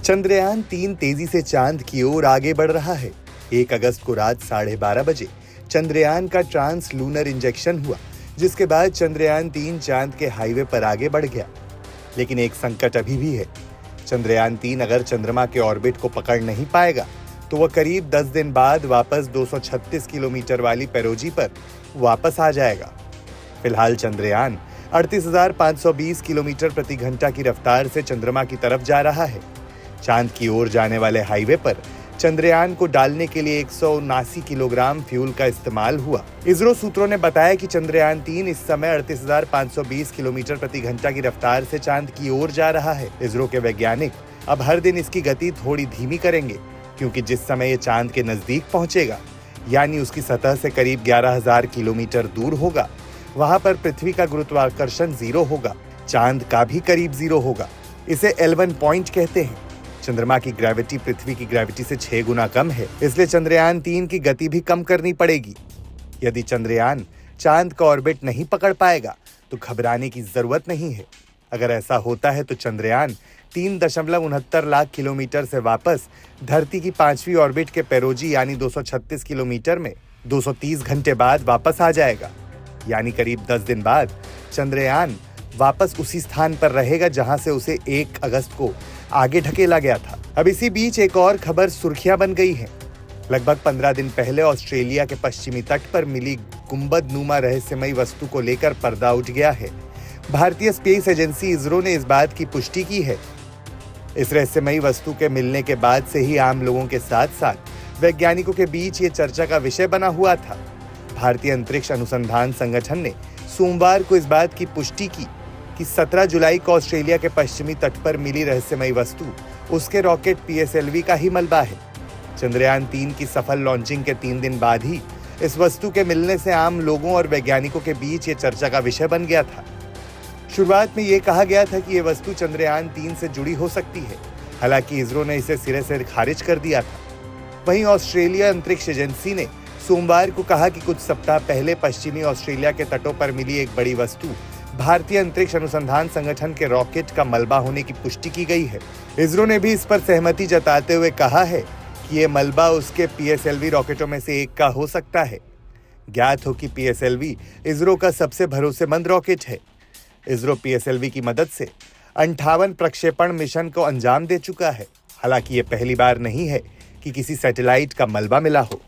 चंद्रयान-3 तेजी से चांद की ओर आगे बढ़ रहा है। 1 अगस्त को रात 12:30 बजे चंद्रयान का ट्रांस लूनर इंजेक्शन हुआ, जिसके बाद चंद्रयान-3 चांद के हाईवे पर आगे बढ़ गया। लेकिन एक संकट अभी भी है। चंद्रयान-3 अगर चंद्रमा के ऑर्बिट को पकड़ नहीं पाएगा तो वह करीब 10 दिन बाद वापस 236 किलोमीटर वाली पेरोजी पर वापस आ जाएगा। फिलहाल चंद्रयान 38,520 किलोमीटर प्रति घंटा की रफ्तार से चंद्रमा की तरफ जा रहा है। चांद की ओर जाने वाले हाईवे पर चंद्रयान को डालने के लिए 179 किलोग्राम फ्यूल का इस्तेमाल हुआ। इसरो सूत्रों ने बताया कि चंद्रयान-3 इस समय 38,520 किलोमीटर प्रति घंटा की रफ्तार से चांद की ओर जा रहा है। इसरो के वैज्ञानिक अब हर दिन इसकी गति थोड़ी धीमी करेंगे, क्योंकि जिस समय ये चांद के नजदीक पहुंचेगा, यानी उसकी सतह से करीब 11,000 किलोमीटर दूर होगा, वहां पर पृथ्वी का गुरुत्वाकर्षण 0 होगा, चांद का भी करीब 0 होगा। इसे L1 पॉइंट कहते हैं। चंद्रमा की ग्रेविटी पृथ्वी की ग्रेविटी से 6 गुना कम है, इसलिए चंद्रयान-3 की गति भी कम करनी पड़ेगी। यदि चंद्रयान चांद का ऑर्बिट नहीं पकड़ पाएगा तो घबराने की जरूरत नहीं है। अगर ऐसा होता है तो चंद्रयान 3.69 लाख किलोमीटर से वापस धरती की 5वीं ऑर्बिट के पेरोजी यानी 236 किलोमीटर में 230 घंटे बाद वापस आ जाएगा। यानी करीब 10 दिन बाद चंद्रयान वापस उसी स्थान पर रहेगा जहां से उसे 1 अगस्त को आगे ढकेला गया था। अब इसी बीच एक और खबर सुर्खियां बन गई है। लगभग 15 दिन पहले ऑस्ट्रेलिया के पश्चिमी तट पर मिली गुंबद नुमा रहस्यमयी वस्तु को लेकर पर्दा उठ गया है। भारतीय स्पेस एजेंसी इसरो ने इस बात की पुष्टि की है। इस रहस्यमयी वस्तु के मिलने के बाद से ही आम लोगों के साथ साथ वैज्ञानिकों के बीच ये चर्चा का विषय बना हुआ था। भारतीय अंतरिक्ष अनुसंधान संगठन ने सोमवार को इस बात की पुष्टि की कि 17 जुलाई को ऑस्ट्रेलिया के पश्चिमी तट पर मिली रहस्यमयी वस्तु उसके रॉकेट PSLV का ही मलबा है। चंद्रयान-3 की सफल लॉन्चिंग के 3 दिन बाद ही इस वस्तु के मिलने से आम लोगों और वैज्ञानिकों के बीच ये चर्चा का विषय बन गया था। शुरुआत में ये कहा गया था कि ये वस्तु चंद्रयान-3 से जुड़ी हो सकती है। हालांकि इसरो ने इसे सिरे से खारिज कर दिया था। वहीं ऑस्ट्रेलिया अंतरिक्ष एजेंसी ने सोमवार को कहा कि कुछ सप्ताह पहले पश्चिमी ऑस्ट्रेलिया के तटों पर मिली एक बड़ी वस्तु भारतीय अंतरिक्ष अनुसंधान संगठन के रॉकेट का मलबा होने की पुष्टि की गई है। इसरो ने भी इस पर सहमति जताते हुए कहा है कि ये मलबा उसके PSLV रॉकेटों में से एक का हो सकता है। ज्ञात हो कि PSLV इसरो का सबसे भरोसेमंद रॉकेट है। इसरो PSLV की मदद से 58 प्रक्षेपण मिशन को अंजाम दे चुका है। हालांकि ये पहली बार नहीं है कि किसी सैटेलाइट का मलबा मिला हो।